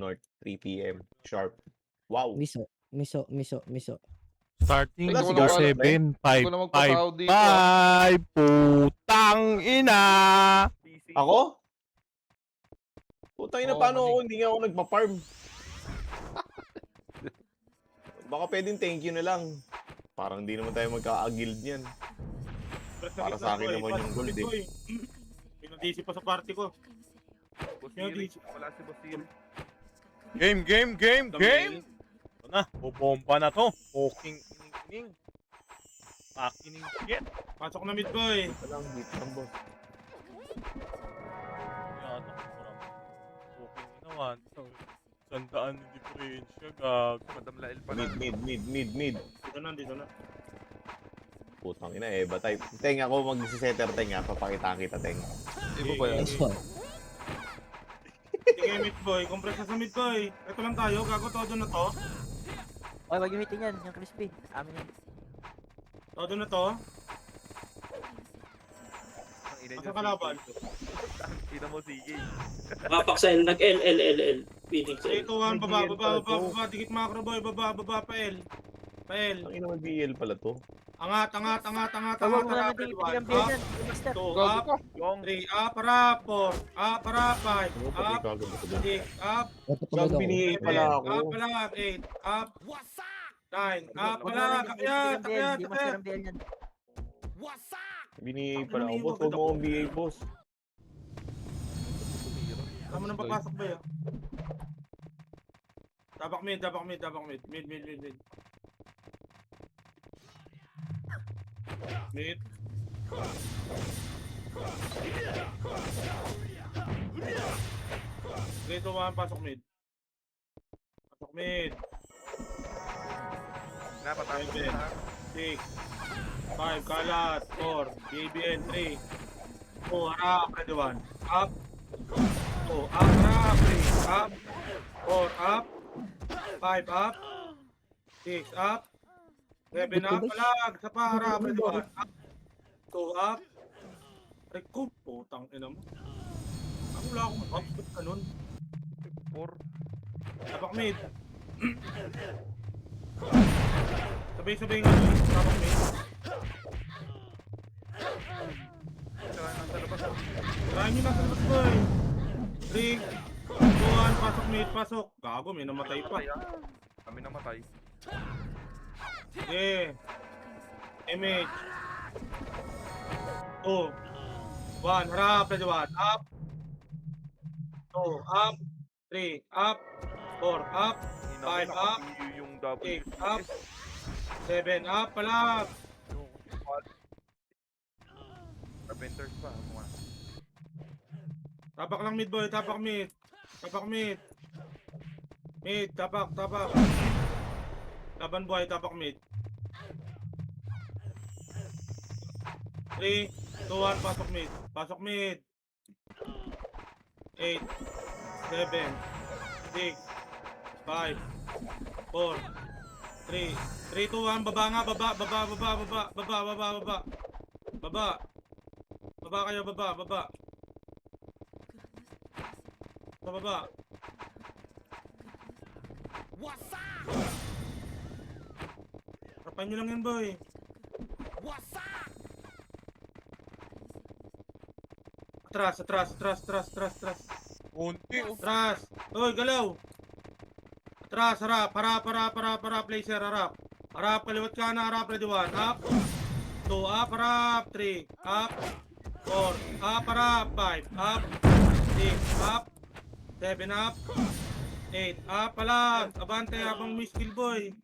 North, 3 PM, sharp. Wow! Miso, miso, miso, miso. Starting Wala si Go Garland, 7, Hindi ko na 5, 5, magpasahod dito, ah. 5, putang ina! Ako? Putang ina, Oo, paano ako manig. hindi nga ako nagpa-farm? Baka pwedeng thank you na lang. Parang hindi naman tayo magka-guild niyan. Para sa akin naman yung gold eh. Pinadisi pa sa party ko. Wala si Bosiri. Game, game, game, game! Ito na, bobomba na to. Fucking ining-ining. Fucking shit. Pasok na mid boy. Dito lang, dito lang boss. Yata, parang fucking inawan. Sandaan na diferensya, gag. Madam Lael pa lang. Mid. Dito na. Putang ina eh, batay. Teng, ako mag-setter teng ha, papakitaan kita teng. Iba ba yan? Nice one. Sige mid boy, compress na sa mid boy. Ito lang tayo, gago todo na to. Oy, wag yung hitin yan, yung crispy. Amin yan. Todo na to. Ang ina Asa niyo, kalaban? Ina mo, sige. Papaksel, nag-L. Phoenix Say L. 2-1, baba, dikit macro boy, baba, pa L. Pa L. Ang ina mag-BL pala to. Angat, Wag mo up, lang natin ipigang biyan yan. Master. 2 Gago up, ka. 3 up, para 4 up, para 5 Ano pa up, kagad ako doon? 6 up, Natapagod ako. BL pala ako. up pala, 8 up, 9 up Wag mo pala, lang natin ipigang biyan. Di master kakyat. ang biyan yan. BA pala ako. Boss, huwag mo akong BA, boss. Tama nang papasok ba yun? Tapak mid. Mid. Mid. Dito 1, pasok mid. Pasok mid. Napatay ko 7, na. 6, 5, kalat, 4, BBN, 3, 2, harap, ready 1, up, 2, up, harap, 3, up, 4, up, 5, up, 6, up, 7, up, palag, sa pa, harap, ready 1, up, 2, up, recoup, putang ina mo. Ang wala akong up, ba't ganun? 4. Tapak mid. Sabay nga, tapak mid. Nasa labas. Marami na sa labas boy. 3, 2, 1, pasok mid, pasok. Gago, may namatay pa. Patay, ah. Kami namatay. Sige. Image. 2, 1, harap, ready 1, up. 2, up. 3, up. 4, up. Ina mo, 5 up. naka-PU yung 6, WCS. up. 7, up, palag. Yung Carpenters pa. Mga. Tapak lang mid boy, tapak mid. Mid, tapak. Laban buhay, tapak mid. 3, 2, 1, pasok mid. 8, 7, 6, 5, 4, 3, 2, 1, baba nga, baba. Baba kayo, baba. Sa baba. Harapan nyo lang yan, boy. Atras. Unti, oh. Atras. Hoy, galaw. Atras, harap, placer, harap. Harap, kaliwat ka na, harap, ready 1, up. 2, up, harap, 3, up. 4, up, harap, 5, up. 6, up. 7, up. 8, up, palag. Abante habang may skill, boy.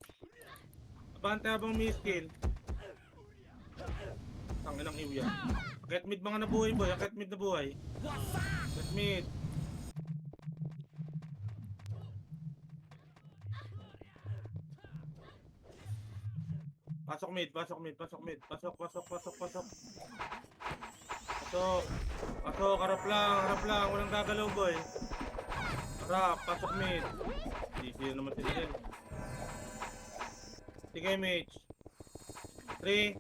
Tanginang iw yan. Akit mid mga nabuhay, boy. Akit mid. Pasok mid. Pasok. Harap lang. Walang gagalaw, boy. Harap, pasok mid. Easy naman si Del. Sige, mage. 3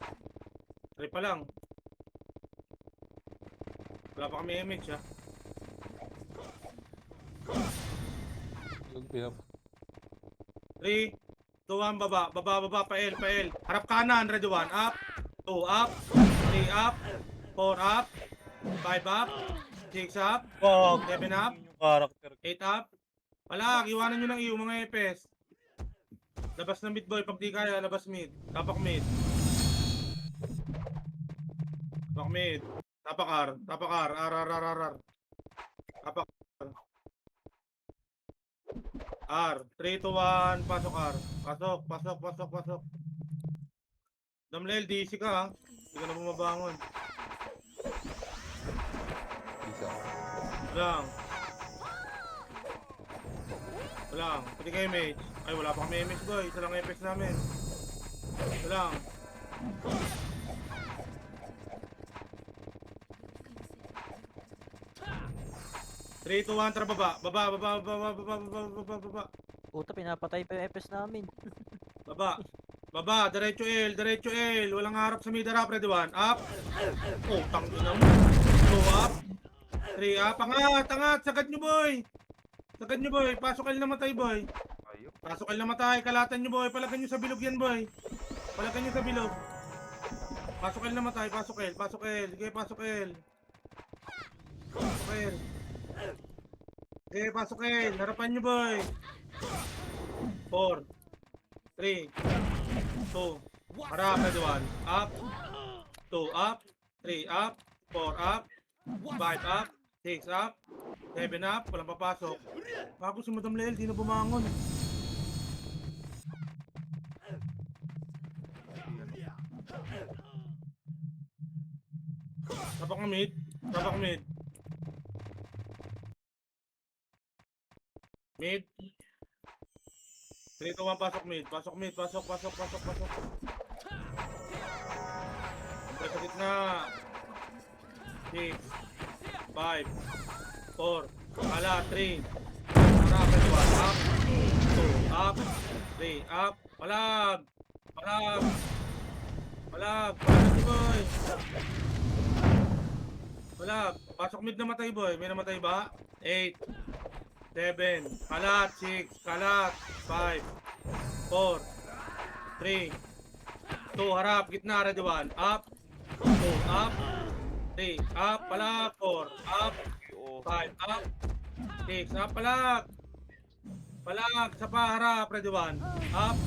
pa lang. Wala pa kami image, ha. Pinap. 3, 2, 1, baba, pa L. Harap kanan, ready 1, up, 2, up, 3, up, 4, up, 5, up, 6, up, Wag. 7 up, Yung character. 8 up. Palag, iwanan nyo ng iyo, mga epes. Labas na mid boy, pag di kaya, labas mid. Tapak mid. Tapak mid. Tapak R, R. Tapak R. 3, 2, 1, pasok R. Pasok. Damlel, DC ka ha. Hindi ka na bumabangon. Isa. Walang. Pwede kayo mage. Ay, wala pa kami MX boy. Isa lang FX namin. Walang. Three, 2, 1, tara baba. Baba. Puta, pinapatay pa yung FS namin. Baba, diretso L. Walang harap sa mid harap, ready 1. Up. Oh, tangina mo. 2 up. 3 up. Angat. Sagad nyo boy. Pasok L na matay boy. Ayop. Pasok L na matay. Kalatan nyo boy. Palagan nyo sa bilog yan boy. Pasok L na matay. Pasok L. Sige, pasok L. Sige, pasok L. Harapan nyo boy. 4, 3, 2, harap, ready 1, up, 2 up, 3 up, 4 up, 5 up, 6 up, 7 up, walang papasok. Bago si Madam Lel, di na bumangon. Tapak mid. 3, 2, 1, pasok mid. Pasok. Sa gitna. 6, 5, 4, ala, 3. Harap, ready 1, up, 2, up, 3, up, palag, boy. Palag, pasok mid na matay boy, may namatay ba? 8, 7, kalat, 6, kalat, 5, 4, 3, 2, harap, gitna, ready 1, up, 2, up, 3, up, palag, 4, up, 5, up, 6, up, palag, sa harap, ready 1, up,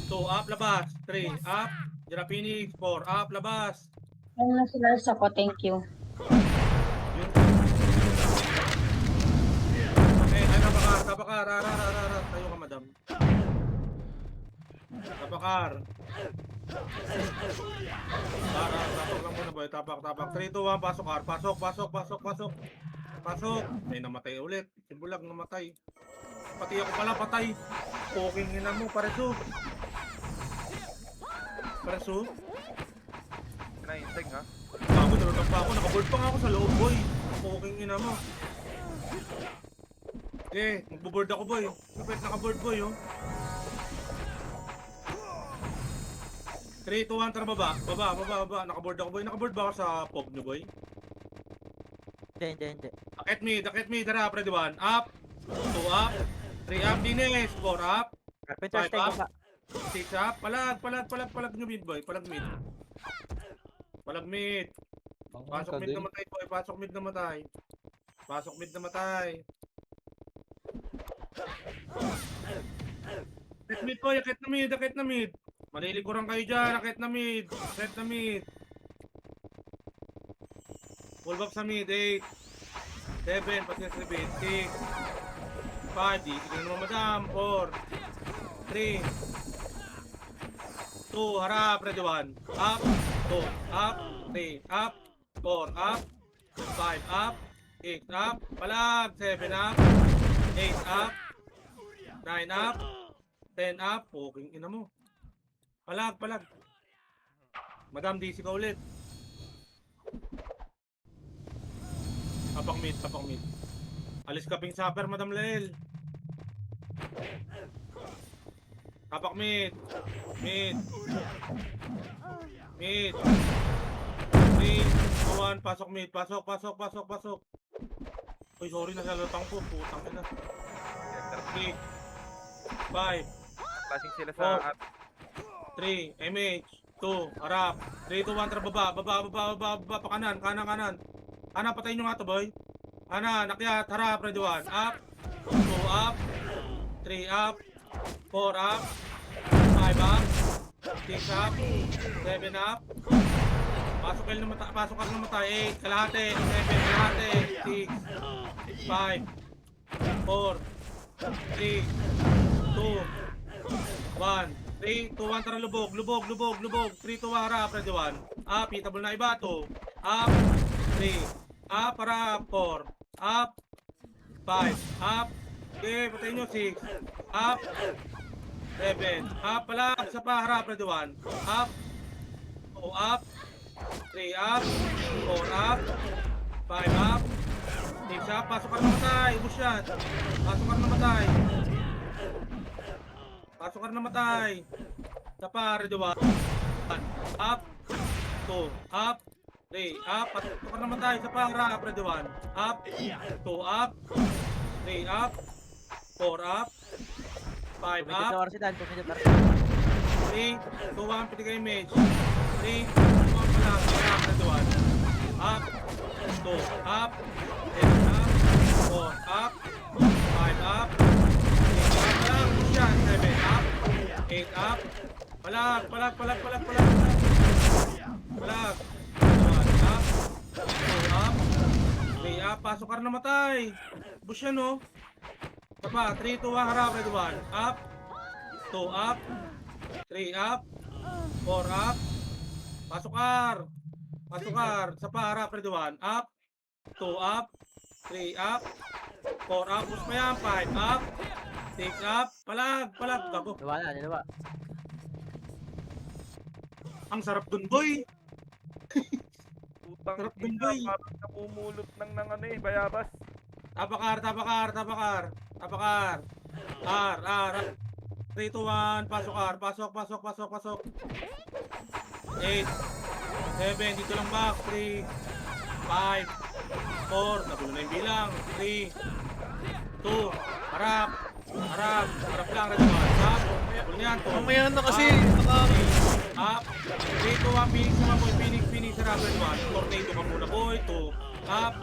2, up, labas, 3, up, Jira Phoenix, 4, up, labas. Ayun na sila sa ko, thank you. Okay, ay, tapakar, tayo ka, madam. Tapakar. Tapak lang muna boy, tapak. 3, 2, 1, pasok R, pasok. May namatay ulit, si Bulag namatay. Pati ako pala patay. Poking ina mo, pareso. Kinainteg ha. Bago nalutang pa ako, nakaboard pa nga ako sa loob boy. Poking ina mo. Magbo-board ako boy. Kapit naka-board boy oh. 3, 2, 1, tara baba. Naka-board ako boy. Naka-board ba ako sa pog nyo boy? Hindi. Akit me, tara, ready 1. Up, 2 up, 3 up, Dines, 4 up, Carpenter, 5 stay up, baba. 6 up, palag nyo mid boy, palag mid. Pasok mid na matay boy, pasok mid na matay. Akit mid boy, akit na mid. Malilikuran kayo dyan, akit na mid. Full buff sa mid, 8, 7, pati na sa mid, 6, 5, di sige naman madam, 4, 3, 2, harap, ready 1, up, 2, up, 3, up, 4, up, 5, up, 6, up, palag, 7 up, 8 up, 9 up, 10 up, poking ina mo. Palag. Madam, DC ka ulit. Tapak mid. Alis ka ping supper, Madam Lel. Tapak mid. 3, 2, 1, pasok mid. Pasok. Uy, sorry na sa lutang ko. Putang ina. Enter 6, 5, Flashing sila sa Oh. at 3, MH, 2, harap. 3, 2, 1, tara baba, pa kanan. Kanan, patayin nyo nga to, boy. Kanan, nakyat, harap, ready 1, up. 2, up. 3, up. 4, up. 5, up. 6, up. 7, up. Pasok kayo na matay. 8, kalahati. 7, kalahati. 6, 5, 4, 3, 2, 1. 3, 2, 1, tara lubog. 3, 2, 1, harap, ready 1. Up, hitable na iba to. Up, 3. Up, harap, 4. Up, 5. Up, okay, patayin nyo, 6. Up, 7. Up, pala, sa pa, harap, ready 1. Up, 2, up. 3, up. 4, up. 5, up. 6, up. Pasok ka na matay. Ubus yan. Pasok ka na matay. Sa pa, ready 1. Up. 2, up. 3, up. Pasok ka na matay. Sa pa, harap, ready 1. Up. 2, up. 3, up. 4, up. 5, Tumidyo up. sa Arsidan, tumidyo sa 3, 2, 1, pitik image. 3, 2, 1 pa lang. Harap, ready 1. Up. 2, up. 3, up. 4, up. 5, up. 6, up lang. Push yan. 7, up. 8, up. Palag. 1, up. 2, up. 3, up. Pasok ka na namatay. Push yan, oh. Papa, 3, 2, 1, harap, ready 1. Up. 2, up. 3, up. 4, up. Pasokar. Sa pa, harap, ready 1. Up. 2, up. 3, up. 4, up. Push pa yan. 5, up. 6, up. Palag. Gago. Diba na, diba? Ang sarap dun, boy. utang Sarap dun, ina, boy. parang namumulot ng ano eh, bayabas. Tapakar. R. 3, 2, 1. Pasok, R. Pasok. 8. 7. Dito lang back. 3. 5. 4. Nagulo na yung bilang. 3. 2. Harap lang. Ready 1. Up. Nagulo na yan. Mamaya na kasi. Up. 3, 2, 1. Phoenix naman, boy. Phoenix. Harap. Ready 1. Tornado ka muna, boy. 2. Up.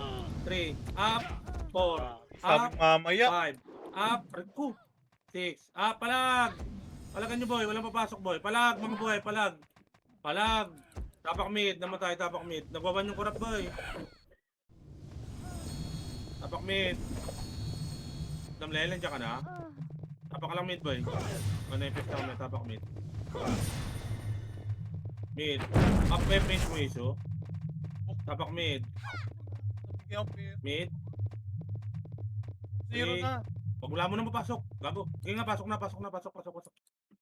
3. Up. 4. Sabi Up. mamaya. 5. Up. 6. Up. Palagan nyo, boy. Walang papasok, boy. Palag, mga boy. Palag. Tapak mid. Namatay. Nagwawan yung kurap, boy. Tapak mid. Damlel, nandiyan ka na? Tapak ka lang mid, boy. Manifest lang na tapak mid. Mid. Up web mid mo iso. Tapak mid. Mid. Zero na. Pag wala mo na mapasok. Gago. Sige nga, pasok na.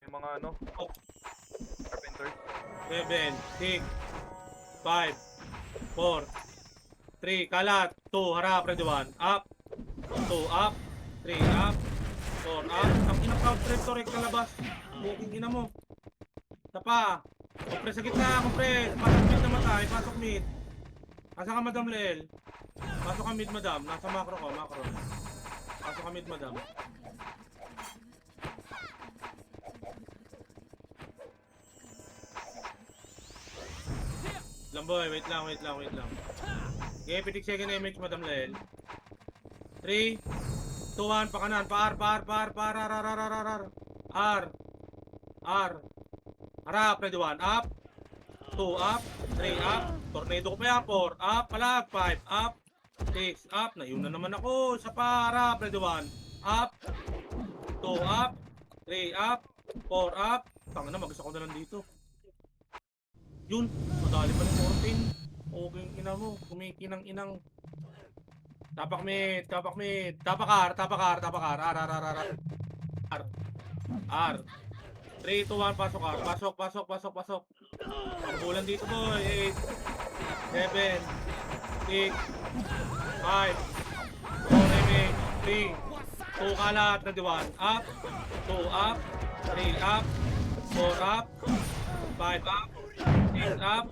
Yung mga ano, Oh. carpenters. 7, 6, 5, 4, 3, kalat, 2, harap, ready 1, up, 2, up, 3, up, 4, up, ang ina-count trip to, rek kalabas, buking ina mo, tapa, kompres sa gitna, kompres, pasok mid na matay, pasok mid, asa ka Madam Lel, pasok ka mid madam, nasa macro ko, pasok ka mid madam. Boy, wait lang. Okay, pitik second image, Madam Lel. 3, 2, 1, pa kanan, R. Harap, ready 1, up. 2, up. 3, up. Tornado ko pa yan, 4, up. Palag, 5, up. 6, up. Naiuna naman ako. Sa pa, harap, ready 1, up. 2, up. 3, up. 4, up. Tanga na, mag-isa ko na lang dito. Yun, madali pa ng 14. Okay, ina mo, kumikinang-inang. Tapak mid. Tapakar. R. 3, 2, 1, pasok R. Pasok. Pagbulan dito, boy. 8, 7, 6, 5, 4, 3, 2, kalat, ready 1, up, 2, up, 3, up, 4, up, 5, up, 6, up,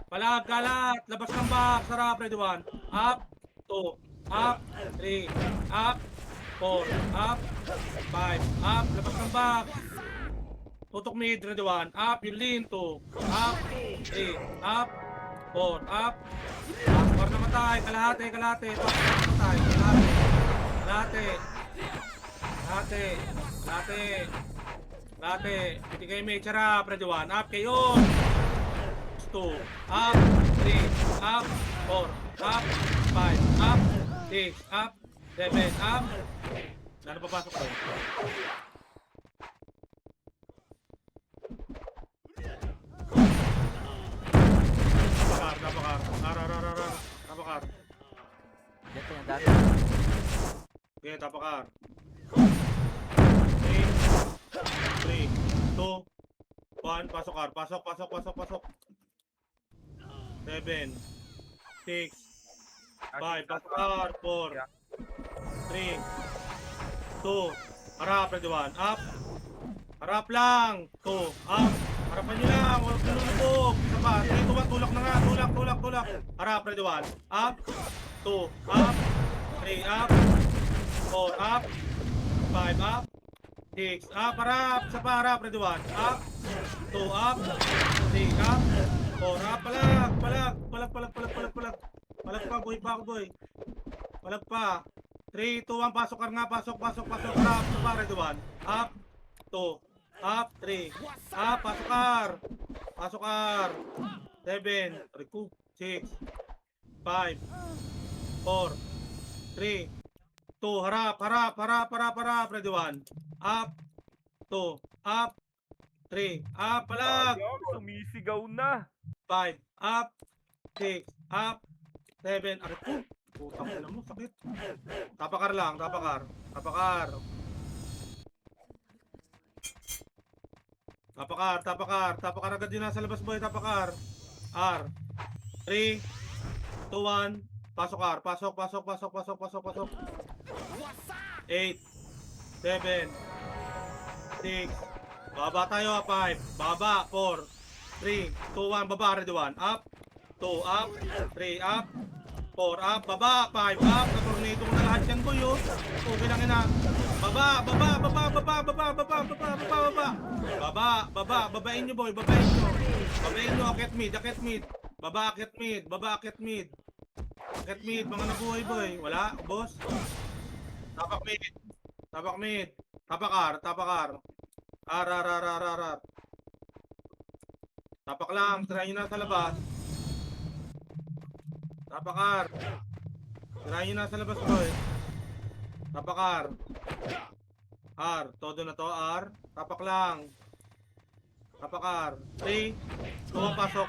palag, kalat, labas ng box, sarap, ready 1, up, 2, up, 3, up, 4, up, 5, up, labas ng box. Tutok mid, ready 1, up, yung lean, 2, up, 3, up, 4, up, pasok na matay, kalahati, pasok na matay, kalahati, piti kayo may charap, ready 1, up, kayo, 2, up, 3, up, 4, up, 5, up, 6, up, 7, up, ano papasok ko? Tapakar. Diyan tayo, ang dami. Okay, tapakar. 3, 2, 1, pasok kar. Pasok. 7, 6, 5, pasok kar. 4, 3, 2, harap, ready 1, up. Harap lang. 2, up. Harapan nyo lang, huwag nyo lumubog. Isa pa, 3, 2, 1, tulak na nga. Tulak. Harap, ready 1, up. 2, up. 3, up. 4, up. 5, up. 6, up. Harap, isa pa, harap, ready 1, up. 2, up. 3, up. 4, up. Palag. Palag pa, boy. Palag pa. 3, 2, 1, pasok ka nga, pasok. Harap, isa pa, ready 1, up. 2, up, 3, up, pasok kar, 7, 6, 5, 4, 3, 2, harap, ready 1, up, 2, up, 3, up, palag, Sumisigaw na. 5, up, 6, up, 7, putang ina mo, sakit. Tapakar lang, tapakar. Tapakar agad yun nasa labas boy, tapakar. R. 3, 2, 1, pasok R. Pasok. 8, 7, 6, baba tayo, 5, baba, 4, 3, 2, 1, baba, ready 1, up, 2, up, 3, up, 4, up, baba, 5, up, na-tornado ko na lahat yan boy, oh. Okay lang ina. Baba, babain nyo boy, babain nyo, akit mid, baba, akit mid, mga nabuhay boy, wala, boss, tapak mid, tapakar, ar, tapak lang, try nyo na sa labas, tapakar, try nyo na sa labas boy, tapakar, R, todo na to, R, tapak lang, tapakar, 3, 2, pasok.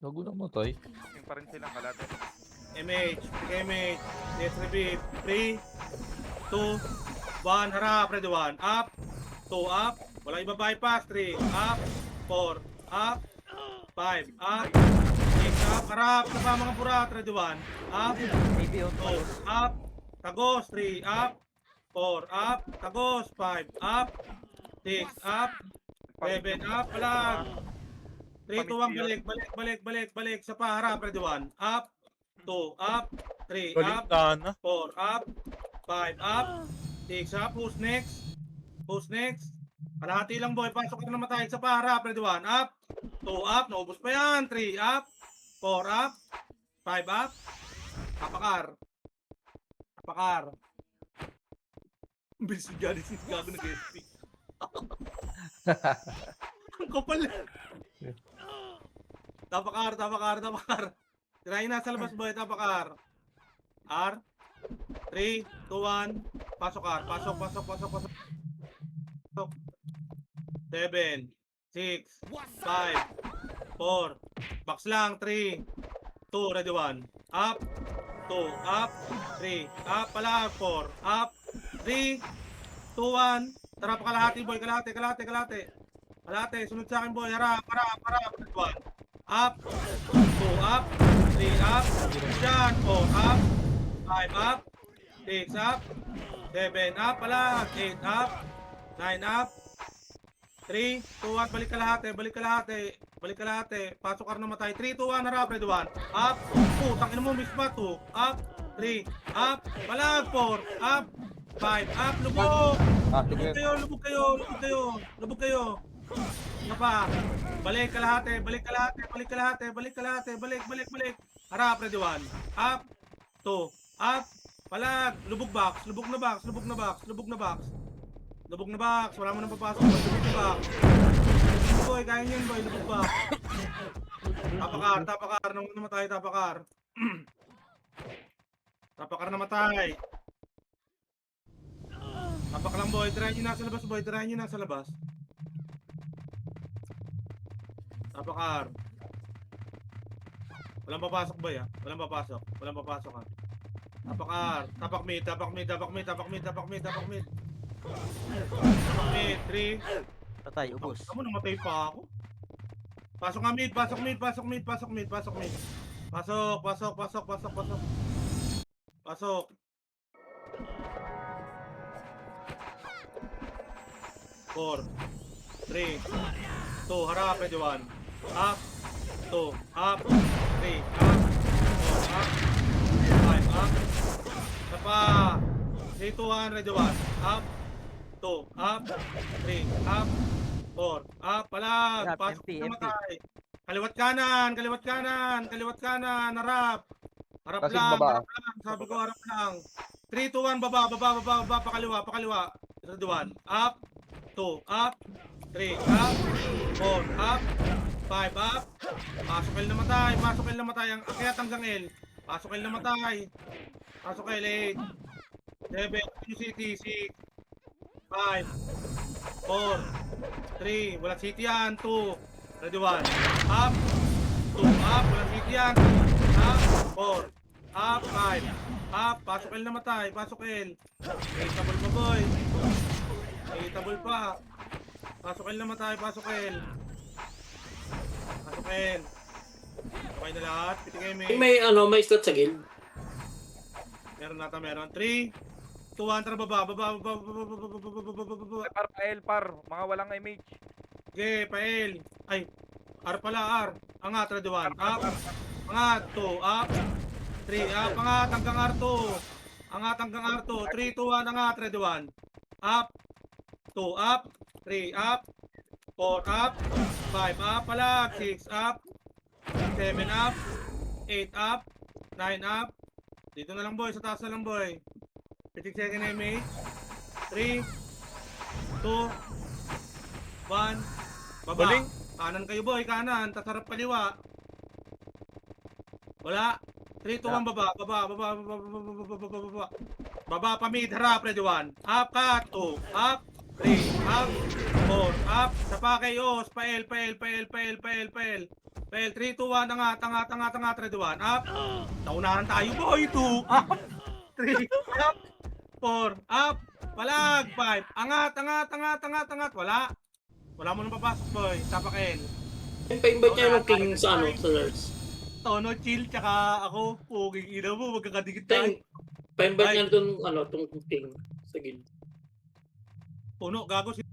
Gago na matay. Yung pa rin silang kalate. MH, let's repeat, 3, 2, 1, harap, ready 1, up, 2, up, wala iba bypass, 3, up, 4, up, 5, up, 6, up, harap, sa pa mga burat, ready 1, up, Maybe, 2, up, tagos, 3, up, 4, up, tagos, 5, up, 6, up, 7, up, palag, 3, 2, 1, balik, sa pa, harap, ready 1, up, 2, up, 3, up, Baliktad na. 4, up, 5, up, 6, up, who's next, kalahati lang boy, pasok ka na namatay, sa pa, harap, ready 1, up, 2, up, naubos pa yan, 3, up, 4, up, 5, up, tapakar, bilis si Johnny Sis, gago nag-SP. Ang kapal. Tapakar. Try na sa labas boy, tapakar. R. 3, 2, 1. Pasok R. Pasok. 7, 6, 5, 4. Box lang. 3, 2, ready 1. Up. 2, up. 3, up. Palag. 4, up. 3, 2, 1. Tara pa kalahati boy, kalahati. Sunod sa akin boy, harap. 1, up, 2, up, 3, up, dyan, 4, up, 5, up, 6, up, 7, up, palag, 8, up, 9, up, 3, 2, 1, balik kalahati, pasok ka na matay, 3, 2, 1, harap, ready 1, up, putang ina mo, miss pa, 2, up, 3, up, palag, 4, up, 5, up, lubog! Lubog kayo, lubog kayo, lubog kayo, lubog kayo. Ano pa? Balik kalahati, balik kalahati, balik kalahati, balik kalahati, balik, balik, balik. Harap, ready 1. Up, 2, up, palag, lubog box, lubog na box, lubog na box, lubog na box. Lubog na box, wala mo nang papasok, lubog na box. Boy, kaya niyan boy, lubog box. Tapakar, tapakar, nung namatay, tapakar. Tapakar namatay. Tapak lang boy, try nyo nasa labas boy, try nyo nasa labas. Tapakar. Walang papasok boy ha, walang papasok, walang papasok ha. Tapakar, tapak mid, tapak mid, tapak mid, tapak mid, tapak mid, tapak mid. Tapak mid, 3. Patay, ubos. Ako namatay pa ako. Pasok nga mid, pasok mid, pasok mid, pasok mid, pasok mid. Pasok, pasok, pasok, pasok, pasok. Pasok. Four, 3, 2, harap, ready 1. Up, 2, up, 3, up, 4, up, 5, up. Tapa. 3, 2, 1, ready 1. Up, 2, up, 3, up, 4, up, palag, Harap, pasok MP, na matay. Kaliwat kanan, kaliwat kanan, kaliwat kanan, harap. Harap lang, harap lang, sabi ko harap lang. 3, 2, 1, baba, baba, baba, baba, pakaliwa, pakaliwa. Ready 1, up, 2, up, 3, up, 4, up, 5, up. Pasok L na matay, pasok L na matay, ang akyat hanggang L. Pasok L na matay. Pasok L, 8, 7, City, 6, 5, 4, 3, wala city yan, 2, ready 1, up, 2, up, wala city yan, up, 4, up, 5, up, pasok L na matay, pasok L, 8 table pa boy, 8 table pa, pasok L na matay, pasok L, pasok L, okay na lahat, pitigay may, May slot sa guild. meron nata, meron, 3, 2, 1, tara baba, baba, baba, baba, baba, baba, baba, baba, baba. Par, pael, par. Mga walang image. Okay, pael. Ay, R pala, R. Angat, ready 1. Up. Angat, 2. Up. 3. Up. Angat hanggang R2. Angat hanggang R2. 3, 2, 1. Angat, ready 1. Up. 2. Up. 3. Up. 4. Up. 5. Up. Palag. 6. Up. 7. Up. 8. Up. 9. Up. Dito na lang boy. Sa taas na lang boy. 50 second image. 3, 2, 1, baba. Baling. Kanan kayo boy, kanan. Tasarap kaliwa. Wala. 3, 2, 1, baba. Baba, baba, baba, baba, baba, baba, baba. Baba pa mid, harap, ready 1. Up, cut, 2, up, 3, up, 4, up. Sapa kayo, pael, pael, pael, pael, pael, pael. Pael, 3, 2, 1, angat, angat, angat, angat, ready 1. Up. Naunahan tayo boy, 2, up. 3, up. 4, up, palag, 5, angat, angat, angat, angat, angat, wala. Wala mo nang papasok boy, tapakin. Pa-invite niya yung king sa sa nurse. Tono, chill, tsaka ako, puging ina mo, magkakadikit tayo. Pa-invite niya dun, tong king sa guild. Puno, gago, sino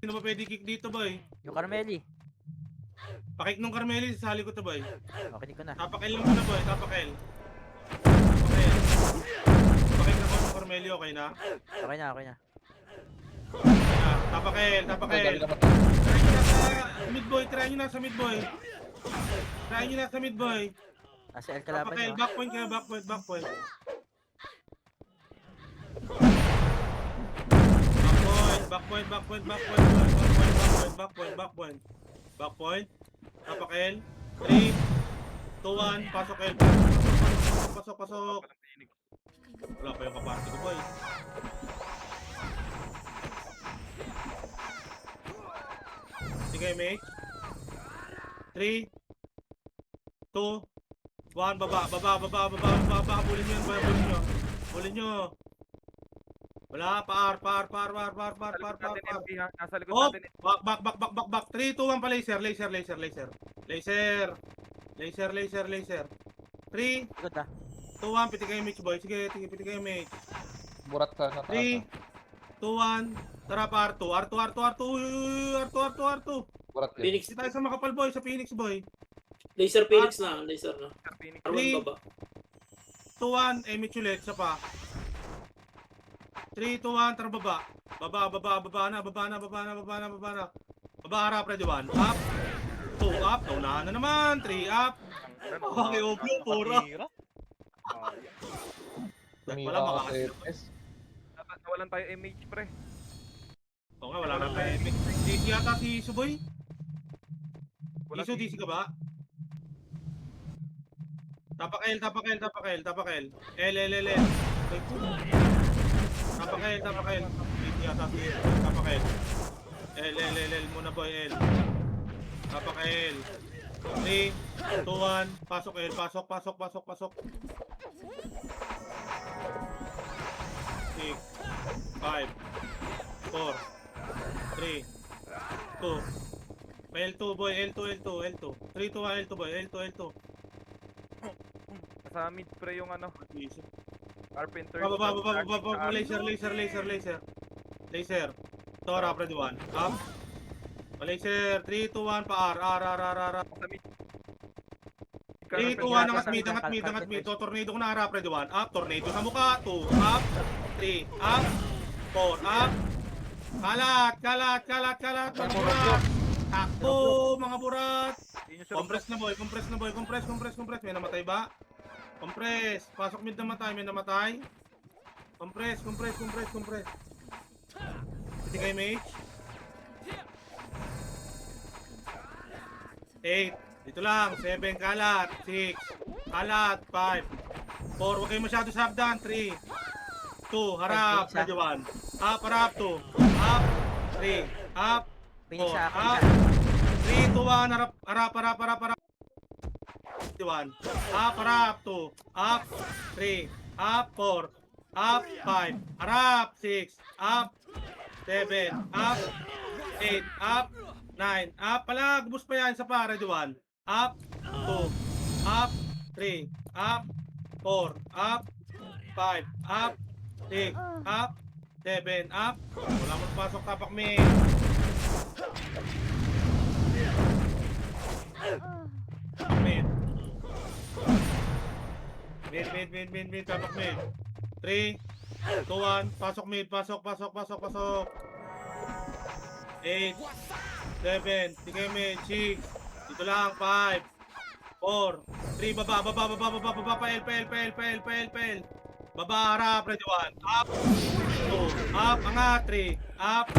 ba pwede kick dito boy? Yung Carmeli. Pakik nung Carmeli, sasali ko to boy. Okay, ko na. Tapakin lang muna boy, tapakin. Tapakin. Pakik na ko ng Carmeli, okay na? Okay na, okay na. Tapakin, tapakin. Try nyo na sa mid-boy, try nyo na sa mid-boy. Try nyo na sa mid-boy. Nasa L kalaban Tapakin, nyo. backpoint kayo, backpoint, backpoint. Backpoint, backpoint, backpoint, backpoint, backpoint, backpoint. Backpoint. Tapakin. 3, 2, 1, pasok L. Pasok, pasok. Wala pa yung kaparty ko boy. Sige, mate. 3, 2, 1, baba, baba, baba, baba, baba, bulin nyo, bulin nyo. Bulin nyo. Wala, par. Nasa likod Oh, natin. back. 3, 2, 1 pa laser. 3, Good ah. 2, 1, pitigay yung Mitch boy. Sige, pitigay yung Mitch. Burat ka sa 3, 2, 1, tara pa R2. Burat yan. Phoenix, Hindi tayo sa makapal boy, sa Phoenix boy. laser Phoenix na, laser na. Phoenix. Arwan baba. 2, 2, 1, MH ulit, isa pa. 3, 2, 1, tara baba. Baba na. Baba, harap, ready, 1. Up. 2, up. Naunahan na naman. 3, up. Okay, oblo, 4 up. Nakatira. Wala Tumira ka sa makakasip. FPS. Nawalan tayo MH, pre. Oo nga, wala na tayo. DC yata si Suboy. Wala Iso, DC ka ba? Tapakel. L. Tapakel. DC yata si Tapakel. L muna boy, L. Tapakel. 3, 2, 1, pasok L, pasok. 6, 5, 4, 3, 2. May L2 boy, L2. 3, 2, 1, L2 boy, L2. Sa mid, pre, yung ano, Carpenter. Baba, laser. Tora, ready, 1. Up. Laser, 3, 2, 1, pa R. Sa mid. 3, 2, 1, angat mid. Tornado ko na harap, ready, 1. Up, tornado sa mukha. 2, up. 3, up. 4, up. Kalat. Mga burat. Takbo, mga burat. Compress na boy. May namatay ba? Compress. Pasok mid namatay. Compress. Hindi kayo mage. 8. Dito lang. 7 kalat. 6. Kalat. 5. 4. Huwag kayo masyado sabdan. 3. 2. Harap. Ready, 1. Up. Harap. 2. Up. 3. Up. 4. Finish sa akin Up. siya. 3, 2, 1. Harap. 1. Up. Harap. 2. Up. 3. Up. 4. Up. 5. Harap. 6. Up. 7. Up. 8. Up. 9. Up. Pala. Gubos pa yan. Sa pa. Ready, 1. Up. 2. Up. 3. Up. 4. Up. 5. Up. 6. Up. 7. Up. Wala mo pasok. Tapak me. Mid. Tapak mid. 3, 2, 1. Pasok mid. Pasok. 8, 7. Tigay mid. 6. Dito lang. 5, 4, 3. Baba. Pel. Baba. Harap. Ready, 1. Up. 2. Up. Angat. 3. Up.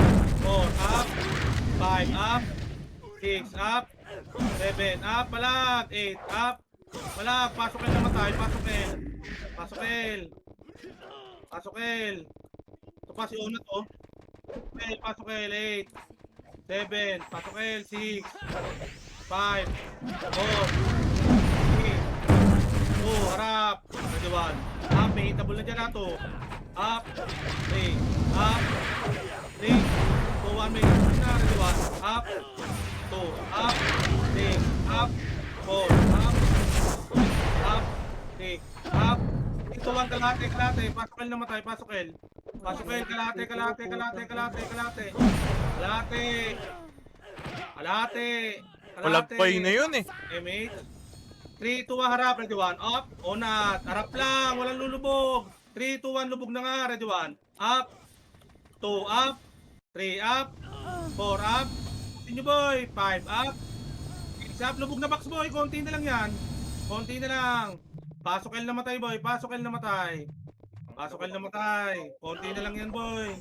4. Up. 5. Up. 6. Up. 7. Up. Palag. 8. Up. Palag. Pasok L namatay. Pasok L. Ito pa si Una to. Pasok L. 8. 7. Pasok L. 6. 5. 4. 3. 2. Harap. Ready, 1. Up. May hitable na dyan na to. Up. 3. Up. 3. 2, 1. May hitable na. Ready, 1. Up. 2. Up. 3. Up. 4. Up. 6. Up. Ito lang kalate. Pasok L namatay. Pasok L. Kalate. Palagpay na yun eh. MH. 3, 2, 1, harap. Ready, 1. Up. Onat. Harap lang. Walang lulubog. 3, 2, 1. Lubog na nga. Ready, 1. Up. 2, up. 3, up. 4, up. Sinyo boy. 5, up. 6, up. Lubog na box boy. Konti na lang yan. Pasok L namatay boy. Konti na lang yan boy.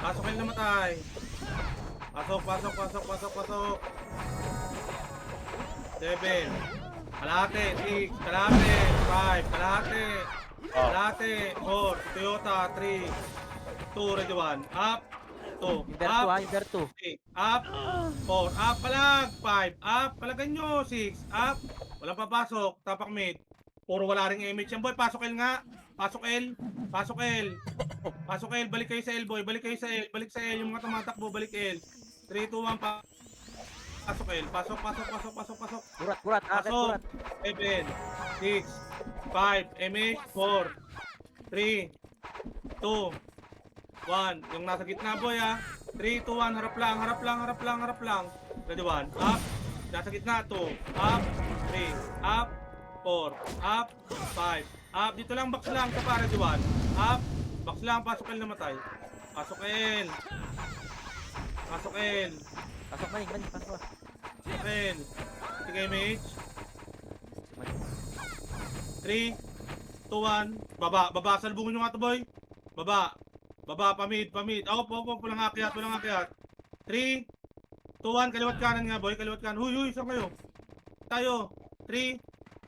Pasok L namatay. Pasok. 7. Kalate. 6. Kalate. 5. Kalate. 4. Toyota. 3. 2. Ready, 1. Up. 2. Up. Inverto. 3. Up. 4. Up. Palag. 5. Up. Palagan nyo. 6. Up. Walang papasok. Tapak mid. Puro wala ring image yan boy. Pasok L nga. Pasok L. Balik kayo sa L boy. Balik sa L. Yung mga tumatakbo. Balik L. 3, 2, 1. Pasok L. Pasok. Burat. Akit Pasok. burat. 7. 6. 5. MH. 4. 3. 2. 1. Yung nasa gitna boy ah. 3, 2, 1. Harap lang. Ready, 1. Up. Nasa gitna. 2. Up. 3. Up. 4. Up. 5. Up, dito lang, box lang, sa para, Juan. Up, box lang, pasok L namatay. Pasok L. Pasok L. Pasok maling, pasok. Pasok L. Ito kay MH. 3, 2, 1. Baba, salbungin nyo nga to, boy. Baba, pamid. Walang akyat. 3, 2, 1, kaliwat kanan nga, boy. Kaliwat kanan. Huy, saan kayo? Tayo. 3,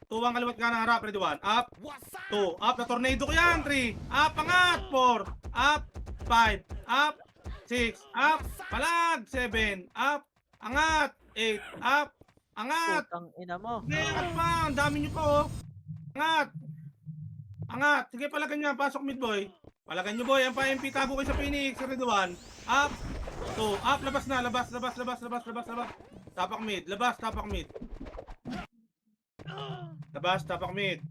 2, 1, kaliwat kanan, harap. Ready, 1. Up. 2. Up. Na tornado ko yan. 3. Up. Angat. 4. Up. 5. Up. 6. Up. Palag. 7. Up. Angat. 8. Up. Angat. Putang ina mo. Hindi, angat pa. Ang dami nyo pa, oh. Angat. Sige, palagan niya. Pasok mid, boy. Palagan nyo, boy. Ang pa-MP, tago kayo sa Phoenix. Ready, 1. Up. 2. Up. Labas na. Labas. Tapak mid. Labas. Tapak mid. Labas. Tapak mid.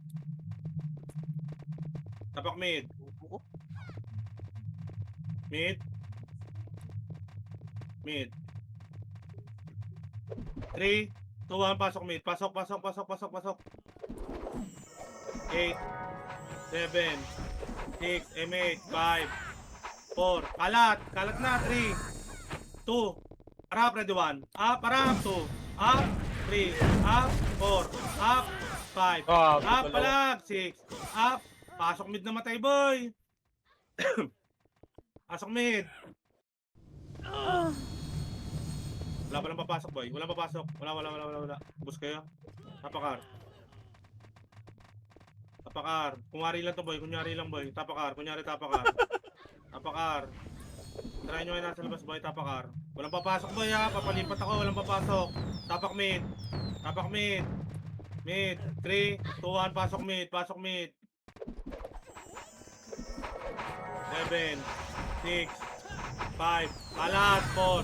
Tapak mid. Mid. 3, 2, 1. Pasok mid. Pasok. 8, 7, 6, M8, 5, 4. Kalat na. 3, 2. Harap, ready, 1. Up, harap, 2. Up, 3. Up, 4. Up, 5. Up, palag, 6. Up. Pasok mid na matay, boy. Pasok mid. Wala papasok, boy. Wala. Bus kayo. Tapakar. Kunyari lang to, boy. Tapakar. Try nyo ay nasa labas, boy. Tapakar. Walang papasok, boy, ha. Papalipat ako. Walang papasok. Tapak mid. Mid. 3, 2, 1. Pasok mid. 7, 6, 5. Kalat. 4.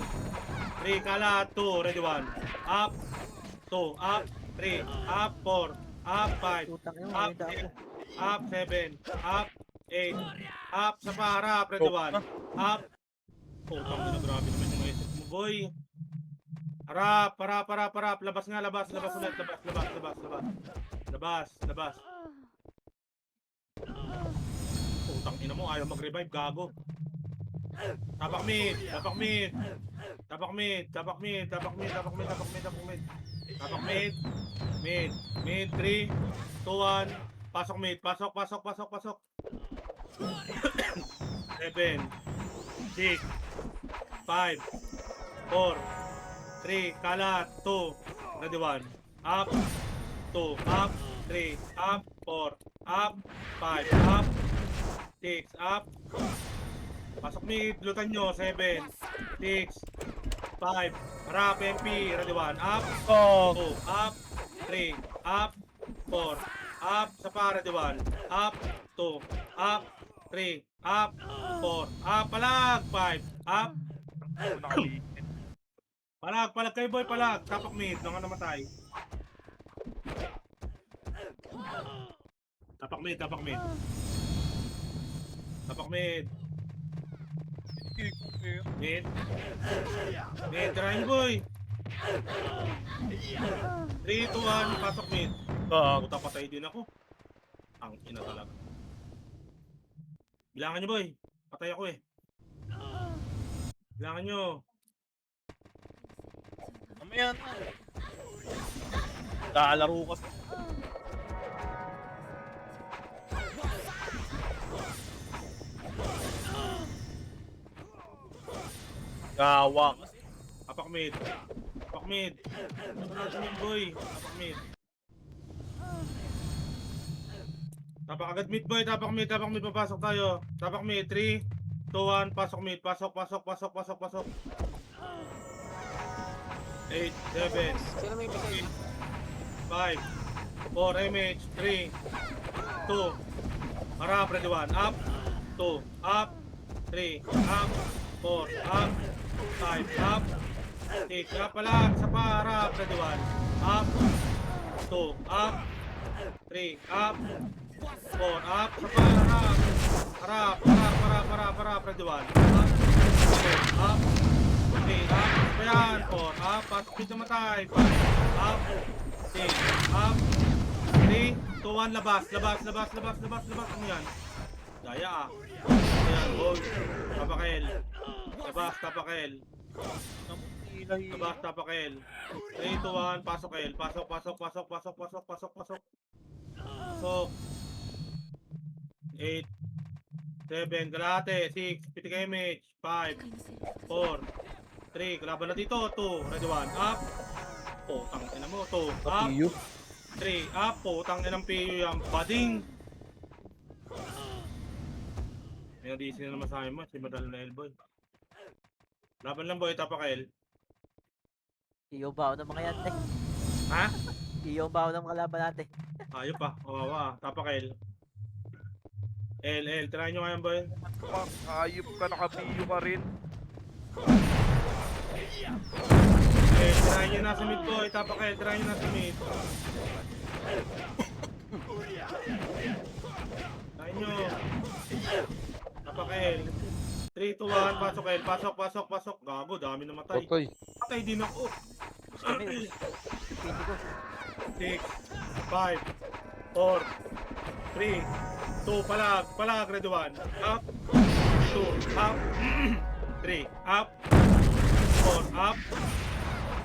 3. Kalat. 2. Ready, 1. Up. 2. Up. 3. Up. 4. Up. 5. Putang ina mo. Up. 6. Up. 7. Up. 8. Up. Sa paharap. Ready, 1. Up. Putang ina, grabe naman yung SF mo, boy. Harap. Labas ulit. Labas. Putang ina mo, ayaw mag-revive, gago. Tapak mid. Mid. 3, 2, 1. Pasok mid. Pasok. 7, 6, 5, 4, 3, kalat, 2, ready, 1. Up, 2, up, 3, up, 4, up, 5, up, 6, up. Pasok mid, lutan nyo, 7, 6, 5, harap, MP, ready, 1. Up, 2, up, 3, up, 4, up, sa pa, ready, 1. Up, 2, up, 3, up, 4, up, palag, 5, up. Palag kayo, boy, palag. Tapak mid, nang namatay. Tapak mid. Mid, trying, boy. 3, 2, 1, pasok mid. Puta, patay din ako. Ang ina talaga. Bilangan nyo, boy. Patay ako, eh. Bilangan nyo. Mamaya na. Lalaro ka. Gawa. Tapak mid. Tapak mid, boy. Tapak mid. Tapak agad mid, boy. Tapak mid. Papasok tayo. Tapak mid. 3, 2, 1. Pasok mid. Pasok. 8, 7, 6, 5, 4, MH, 3, 2, harap, ready, 1. Up, 2, up, 3, up, 4, up, 5, up, 6, up, palag, sa pa, harap, ready, 1. Up, 2, up, 3, up, 4, up, sa pa, harap, ready, 1. Up, 2, up, 3, up, ayan, 4, up, pasok dito matay, 5, up, 6, up, 3, 2, 1, labas. Ano yan? Daya ah. Ayan, boy. Tapakel. Labas, tapakel. Labas, tapakel. 3, 2, 1, pasok el. Pasok. Pasok. 8, 7, kalahati, 6, pitik image, 5, 4, 3, kalaban na dito, 2, ready 1, up, putang ina mo, 2, up, 3, up, putang inang PU yung bading. May nadisi na naman sa akin mo, si Madal na elbow. Laban lang boy, tapakel. Iyo ba ng mga yan eh. Ha? Iyo ba ng mga laban natin. Ayop pa, kawawa, tapakel. Try nyo ngayon boy. Ayop ka, nakabiyo ka rin. Try nyo na sa mid boy, tapakel, try nyo na sa mid. Try nyo. Tapakel. 3, 2, 1, pasok el, pasok. Gago, dami namatay. Otoy. Patay din ako. Kami. Pwede ko. 6, 5, 4, 3, 2, palag, ready 1, up, 2, up, 3, up, 4, up,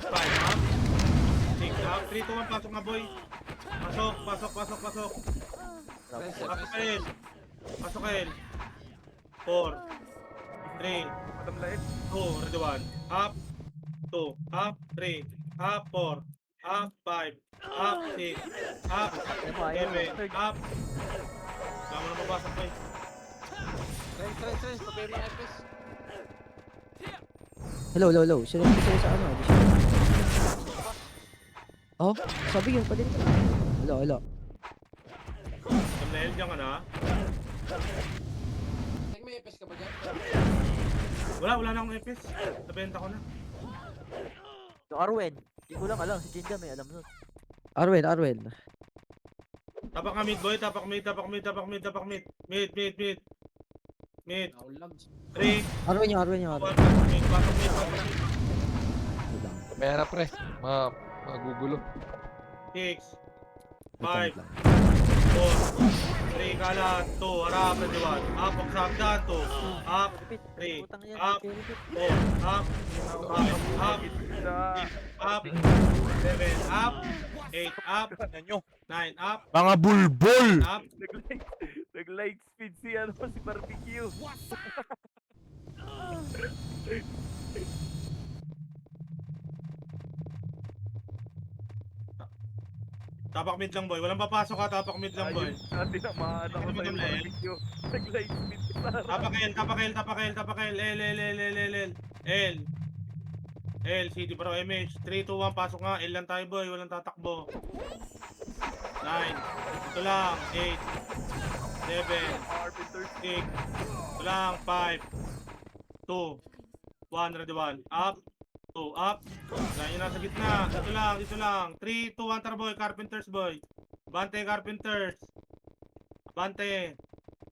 5, up, 6, up, 3, 2, 1, pasok nga boy. Pasok. Pasok el. 4, 3, Madam Laet. 2, ready 1, up, 2, up, 3, up, 4, up, 5, up, 6, up, Ano mo, ayaw. 7, up. Tama na mabasok boy. Tres. Papel yung Epes. Hello. Sino sa ano? Oh, sabi yun pa din. Hello. Thumbnail dyan ka na. May Epes ka ba dyan? Wala na akong epis. Nabenta ko na. Yung Arwen. Hindi ko lang alam. Si Jinja may alam nun. Arwen. Tapak ka mid boy, tapak mid. Mid. Naulam. 3, Arwen yung 1, pasok mid. May harap pre. Magugulo. 6, 5, Wait lang. 4, 3, kalat, 2, harap, ready 1, up, pagsagdan, 2, up, 3, Putang yan. up, Repeat. 4, up, 5, up, 7, up, 8, up, Tignan nyo. 9, up, Mga bulbol! up, Nag-light speed si barbecue. tapak mid lang boy, walang papasok ha, tapak mid lang boy. Ayun, natin na maana ko sa'yo barbecue. Nag-light speed si Tapakel, L, City bro, MH, 3, 2, 1, pasok nga, L lang tayo boy, walang tatakbo. 9, ito lang, 8, 7, Carpenter 6, ito lang, 5, 2, 1, ready 1, up, 2, up, wala nyo nasa gitna, dito lang, 3, 2, 1, tara boy, Carpenters boy, Bante Carpenters, Bante,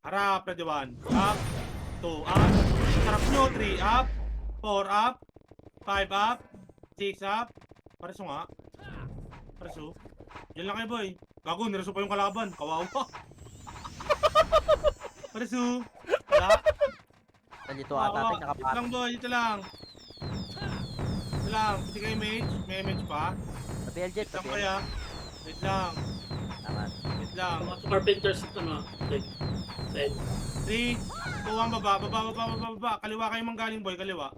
harap, ready 1, up, 2, up, harap nyo, 3, up, 4, up, 5 up, 6 up, pareso nga, pareso, yan lang kayo boy, gago, nireso pa yung kalaban, kawawa, pareso, wala, Nalito ata tayo dito nakapat. lang boy, dito lang, piti kayo image, may image pa, Papel jet. wait lang kaya, wait lang, Tama. wait lang, Mga carpenters, like, 3, 2, 1, baba, kaliwa kayo manggaling boy, kaliwa,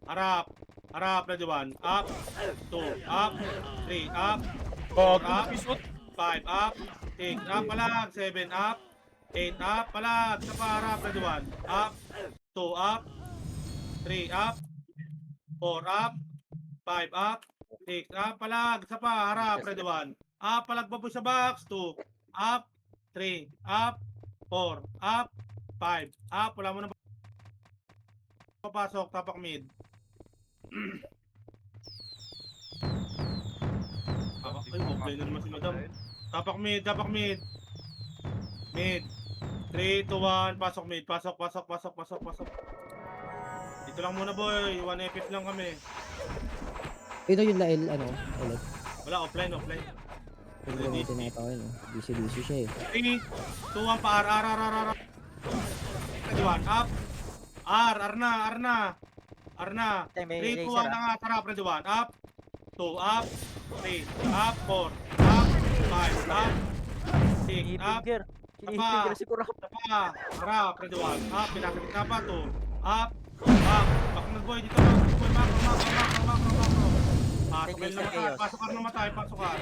harap, ready 1, up, 2, up, 3, up, 4, up, 5, up, 6, up, palag, 7, up, 8, up, palag, sa harap, ready 1, up, 2, up, 3, up, 4, up, 5, up, 6, up, palag, sa harap, ready 1, up, palag pa po sa box, 2, up, 3, up, 4, up, 5, up, wala mo na papasok, tapak mid. Ay, okay na naman si madam. Tapak mid. Mid. 3, 2, 1, pasok mid. Pasok. Dito lang muna boy, 1 FF lang kami. Ito yung Lael, ulit. Wala, offline. Tignan mo tinatawin. Busy siya eh. 3, 2, 1, pa R. Ready 1, up. R na. May 3, 2, 1, laser, na nga, tara, ready 1, up. 2, up. 3, up. 4, up. 5, up. 6, up. Finger. Finger si Kurap. Pa, tara, ready 1, up. Pinasakit na pa, 2, up. Back. Back na boy, dito na. Boy, macro. Pasok R namatay, pasok R.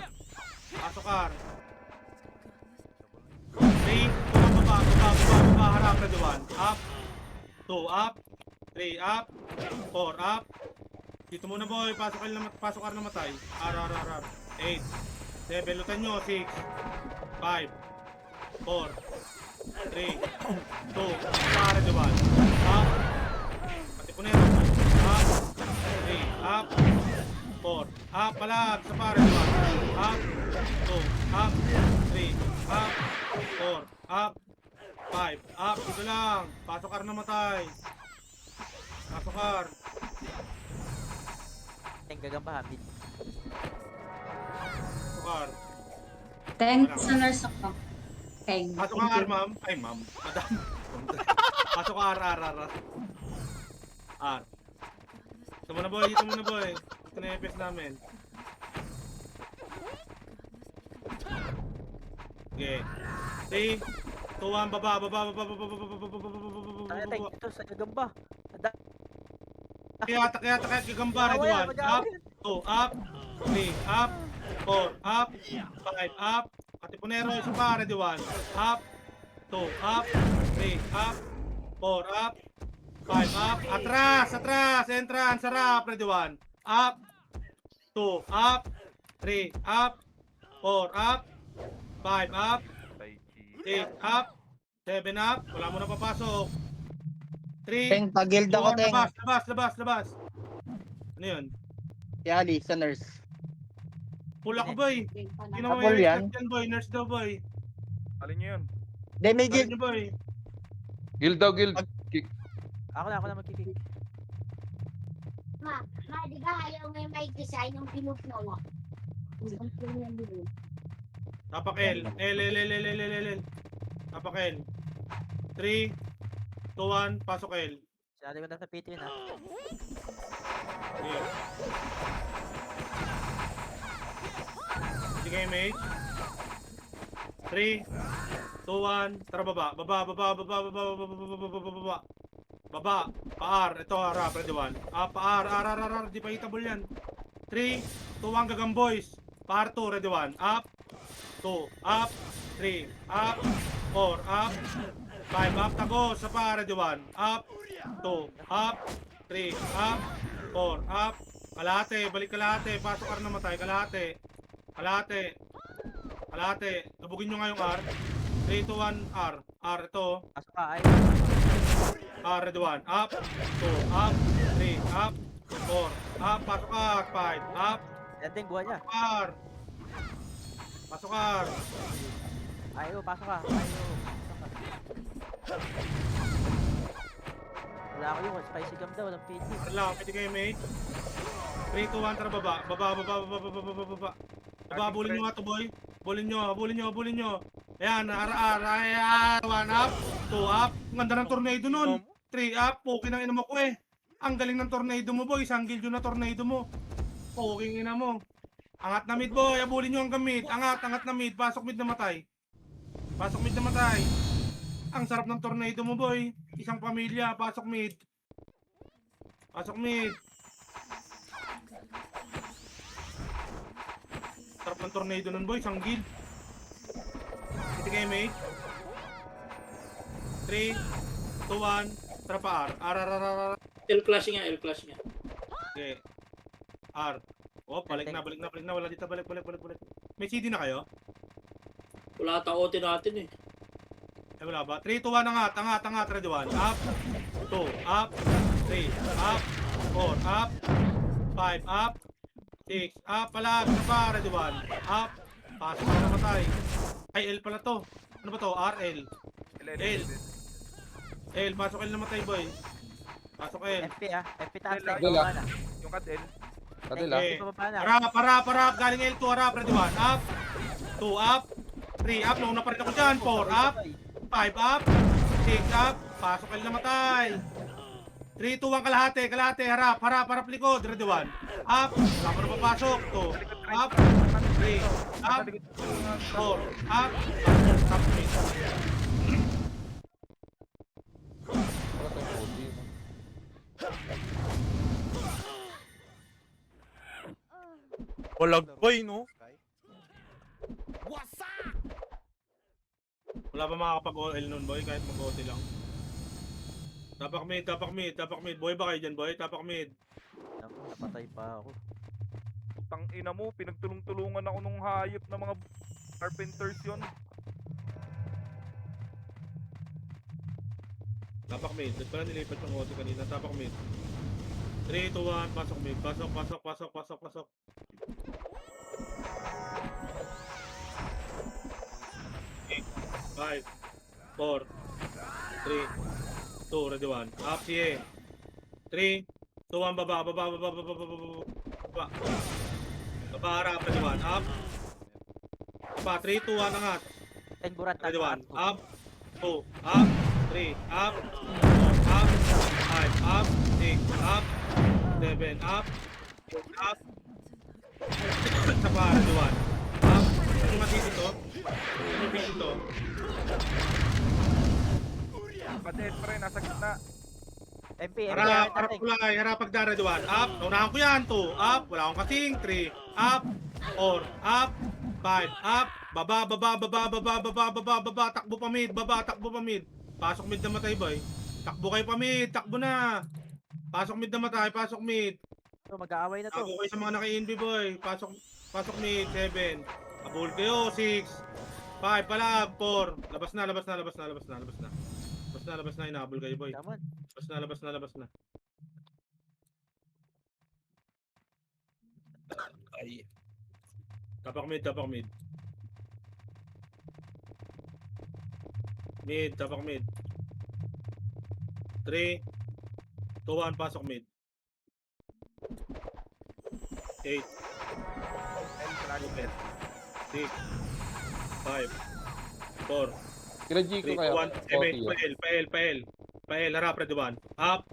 3, 2, baba, harap, ready 1, up. 2, up. 3, up. 4, up. Dito muna boy, pasok R namatay. R. 8, 7, lutan nyo, 6, 5, 4, 3, 2, ready 1, up. Pati po na yun, up. 3, up. 4, up, palag, sa pare, diba? Up, 2, up, 3, up, 4, up, 5, up, dito lang. Pasok R namatay. Pasok R. Gagamba ha, mid. Pasok R. Thank sa nurse ako. Okay. Pasok ang R, ma'am. Ay, ma'am. Madam. Pasok R. R. Ito muna boy, Ito na yung FPS namin. Okay. 3, 2, 1, baba. Tayo ito sa gagamba. Kaya, gagamba, ready 1, up, 2, up, 3, up, 4, up, 5, up, Katipunero, isa pa, ready 1, up, 2, up, 3, up, 4, up, 5, up, atras, entrance, sarap, ready 1, up, 2, up, 3, up, 4, up, 5, up, 8, up, 7 up, wala mo na papasok. 3, Teng, pag-guild ako, Teng. labas. Ano yun? Yali, sa nurse. Pula ko, boy. Ginawa Apple yan? yan, boy. Nurse daw, boy. Alin nyo yun? Hindi, may Alin guild. niyo, boy. Guild daw, guild. Ako na magkikik. Ma, di ba ayaw mo yung may design yung pinupno mo? Tapak L. L. Tapak L. 3, 2, 1, pasok L. Sali ko na sa PT na. Yeah. Hindi kayo mate. 3, 2, 1, tara baba. Baba. Pa-R. Ito, harap. Ready 1. Pa-R. R. Di pa hitable yan. 3, 2, 1, gagamboys. Pa-R 2. Ready 1. Up. 2. Up. 3. Up. 4. Up. 5. Up. Tago. Sa pa. Ready 1. Up. 2. Up. 3. Up. 4. Up. Kalahati. Balik kalahati. Pasok R namatay. Kalahati. Nabugin nyo nga yung R. 3, 2, 1, R. R. Ito. Pasok ka, ay. R, ready 1, up, 2, up, 3, up, 4, up, pasok R, 5, up, Ending buhay niya. pasok R, Ayaw, pasok ka. Wala ako yung spicy gum daw, walang PT. wala, pwede kayo mate, 3, 2, 1, tara baba, bulin nyo nga to boy, bulin nyo, ayan, R, 1 up, 2 up, ang ganda ng tornado nun, 3 up, poking ang ina mo ko eh, ang galing ng tornado mo boy, isang guild yun na tornado mo, poking ina mo, angat na mid boy, abulin nyo hanggang mid, angat na mid, pasok mid na matay, ang sarap ng tornado mo boy, isang pamilya, pasok mid, sarap ng tornado nun boy, isang guild. Hindi kayo mate. 3, 2, 1, tara pa R. R. L clash nga. Okay. R. Oh, balik na. Wala dito, balik. May CD na kayo? Wala taotin natin eh. Ay, wala ba? 3, 2, 1, angat, ready 1. Up, 2, up, 3, up, 4, up, 5, up, 6, up, palag, na pa, ready 1. Up, pasok na namatay. Ay, L pala to. Ano ba to? RL. L, pasok L namatay boy. Pasok L. FP ah. FP taas L, na. L, Baba na. Yung cut L. Kadil ah. Okay. Baba na. Harap, ready 1. Up, 2 up, 3 up, nauna pa rin ako dyan, 4 up, 5 up, 6 up, pasok kayo namatay. 3, 2, 1, kalahati, harap, likod, ready 1, up, wala pa na papasok, 2, up, 3, up, 4, up, top mid. Walagbay, no? Wala pa makakapag-OL nun, boy, kahit mag-OT lang. Tapak mid. Boy ba kayo dyan, boy? Tapak mid. Napatay pa ako. Putang ina mo, pinagtulong-tulungan ako nung hayop na mga carpenters yun. Tapak mid. Ba't pala nilipat yung OT kanina? Tapak mid. 3, 2, 1, pasok mid. Pasok. 5, 4, 3, 2, ready 1. Up, siye. 3, 2, 1, baba. Baba, harap, ready 1. Up. Baba, 3, 2, 1, angat. Tenguran Ready 1. tanto. Up. 2, up. 3, up. 4, up. 5, up. 6, up. 7, up. 8, up. Sa pa, ready 1. Up. Ano matiti to? Ano matiti to? Padet pre, nasa gitna. MP, Harap kulay, harap pagdara, ready 1. Up. Naunahan ko yan. 2, up. Wala akong kasing. 3, up. 4, up. 5, up. Baba. Takbo pa mid. Pasok mid na matay, boy. Takbo kayo pa mid. Takbo na. Pasok mid na matay. Pasok mid. So, mag-aaway na to. Takbo kayo sa mga naka-invi, boy. Pasok mid. 7. Abul kayo. 6. 5 pala. 4. Labas na. Inaabol kayo, boy. Taman. Labas na. Ay. Tapak mid. Tapak mid. 3, 2, 1, pasok mid. 8, 6, 5, 4, Kila G 3, ko kaya. 1, Pael, harap, ready 1. Up,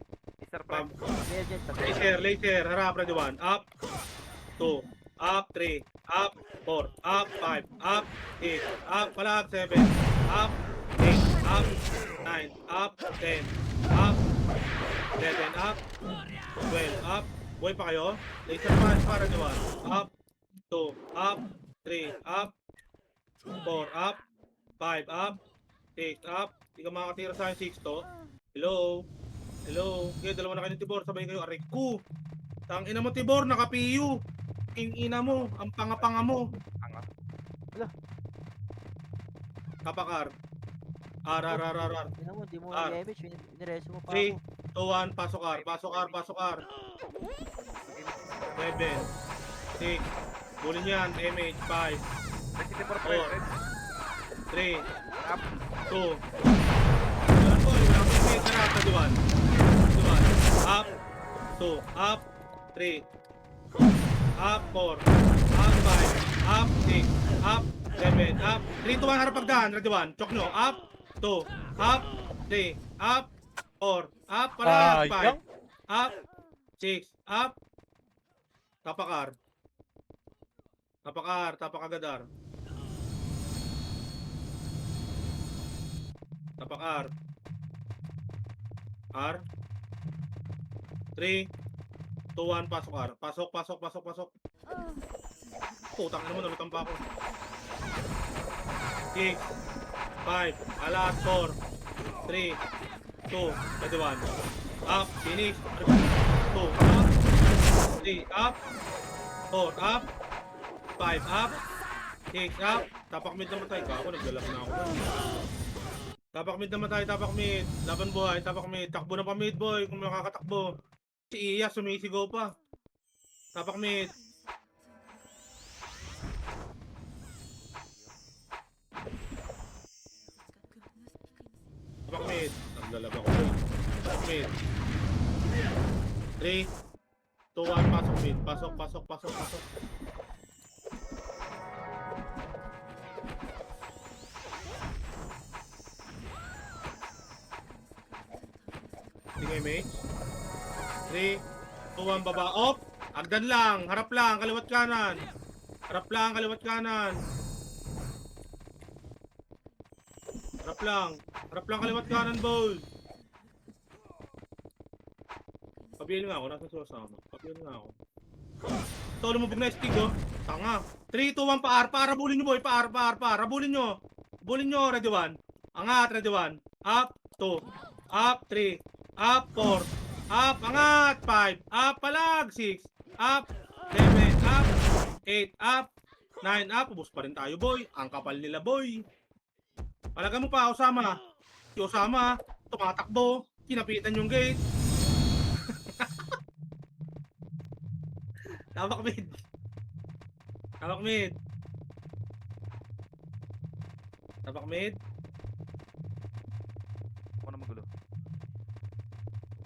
Sir pre. Legend. laser, harap, ready 1. Up, 2, up, 3, up, 4, up, 5, up, 6, up, palag, 7, up, 8, up, 9, up, 10, up, 11, up, 12, up, buhay pa kayo? Laser pass para ready 1. Up, 2, up, 3, up, 4, up, 5, up, 6, up. Hindi ka makakatira sa akin 6 to. Hello? Okay, dalawa na kayo ng Tibor. Sabay kayo. Aray ko. Tang ina mo, Tibor. Naka-PU. King ina mo. Ang panga-panga mo. Anga. Kapakar. R. Tingnan mo, di mo R. i-image. Nireso mo pa 3, ako. 2, 1. Pasok R. 7, 6. Bulin yan. MH. 5, Resident for pre. 3, Up. 2. Alam ko, wala akong image. Harap na duwan. Up. 2. Up. 3. Up. 4. Up. 5. Up. 6. Up. 7. Up. 3, 2, 1. Harap pagdaan. Ready 1. Chok nyo. Up. 2. Up. 3. Up. 4. Up. Pala. 5. Up. 6. Up. Tapakar. Tapakagadar. Tapak R. 3, 2, 1, pasok R. Pasok. Putang ina mo, nalutan pa ako. 6, 5, alas, 4, 3, 2, 1. Up, finish. 2, up, 3, up, 4, up, 5, up, 6, up. Tapak mid na matay. Ako, nagdalak na ako. Tapak mid. Laban buhay, tapak mid. Takbo na pa mid, boy, kung makakatakbo. Si Iya, sumisigaw pa. Tapak mid. Naglalaba ko, boy. Tapak mid. 3, 2, 1, pasok mid. Pasok. kay Mage. 3, 2, 1, baba. Off! Agdan lang, harap lang, kaliwat kanan. Harap lang, kaliwat kanan. Harap lang, kaliwat kanan, boy. Pabihin nga ako, nasa susama. Pabihin nga ako. Ito, lumubog na stig, oh. Tanga. 3, 2, 1, paar. Rabulin nyo, boy. Paar. Rabulin nyo. Rabulin nyo, ready 1. Angat, ready 1. Up, 2. Up, 3. Up, 4. Up, angat, 5. Up, palag, 6. Up, 7. Up, 8. Up, 9. Up. Ubus pa rin tayo, boy. Ang kapal nila, boy. Palaga mo pa, Osama. Si Osama, tumatakbo. Kinapitan yung gate. Tabak mid. Tabak mid. Tabak mid. Ako na magulo.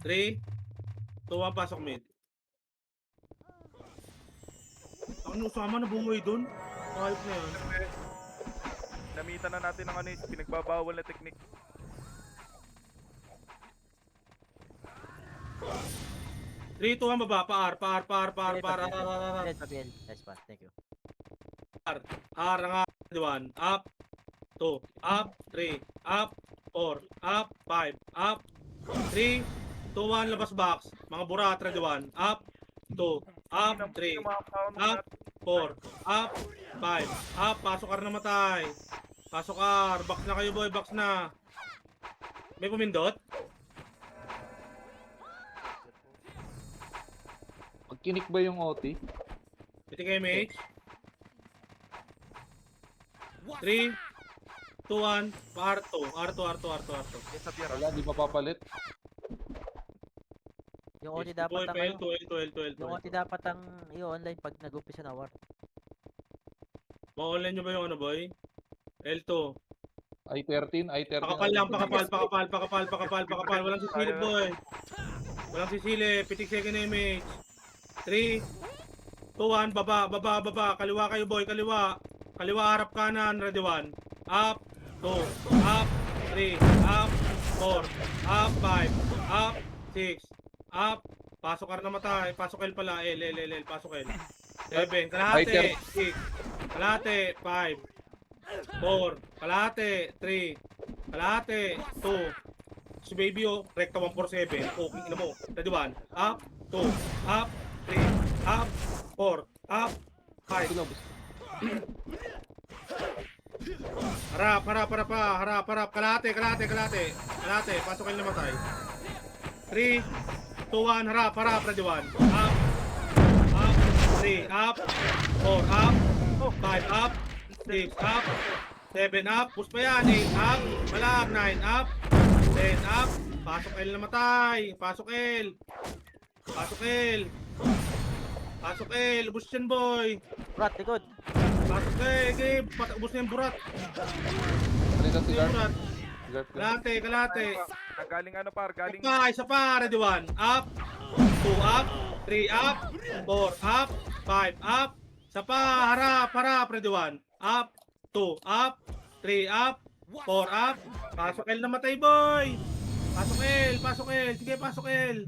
3, 2, 1, pasok mid. Ano, Osama na bumuhay dun? Kahit na yan. Namitan na natin ng ano eh, pinagbabawal na technique. 3, 2, 1, baba. Paar. Red Pabiel. Nice one. Thank you. R, nga. 1. Up. 2. Up. 3. Up. 4. Up. 5. Up. 3, 2, 1, labas box. Mga burat, ready 1. Up. 2. Up. 3. Up. 4. Up. 5. Up. Pasok ka na matay. Pasok ka. Box na kayo, boy. Box na. May pumindot? Magkinik ba yung OT? Piti kayo, mage. 3, 2, 1. R2. Yes, Javier. Wala, di mapapalit. Yung OT dapat Boy, ang L2. yung OT dapat ang i-online pag nag-umpisa na war. Ma-online nyo ba yung ano, boy? L2. I-13. Pakapal lang, pakapal. Walang sisilip, boy. Walang sisilip. Pitik second image. 3, 2, 1, baba. Kaliwa kayo, boy, kaliwa. Kaliwa, harap kanan, ready 1. Up, 2, up, 3, up, 4, up, 5, up, 6, up. Pasok ka na namatay. Pasok L pala. L. Pasok L. 7, kalahati, 6, kalahati, 5, 4, kalahati, 3, kalahati, 2. Si baby, oh, rekta 147. Oh, ina mo. Ready 1. Up, 2, up, 3, up, 4, up, 5. Harap. Kalahati. Pasok kayo namatay. 3, 2, 1, harap, ready 1. Up, 3, up, 4, up, 5, up, 6, up, 7, up, push pa yan, 8, up, malag, 9, up, 10, up, pasok L namatay, pasok L, ubus yan, boy. Burat, likod. Pasok game, ubus na yung burat. Halika si Garp. Burat. Garp. Kalate. Galing ano par, galing. Isa pa, ready 1. Up, 2 up, 3 up, 4 up, 5 up. Isa pa, harap, ready 1. Up, 2 up, 3 up, 4 up. Pasok L namatay, boy. Pasok L. Sige, pasok L.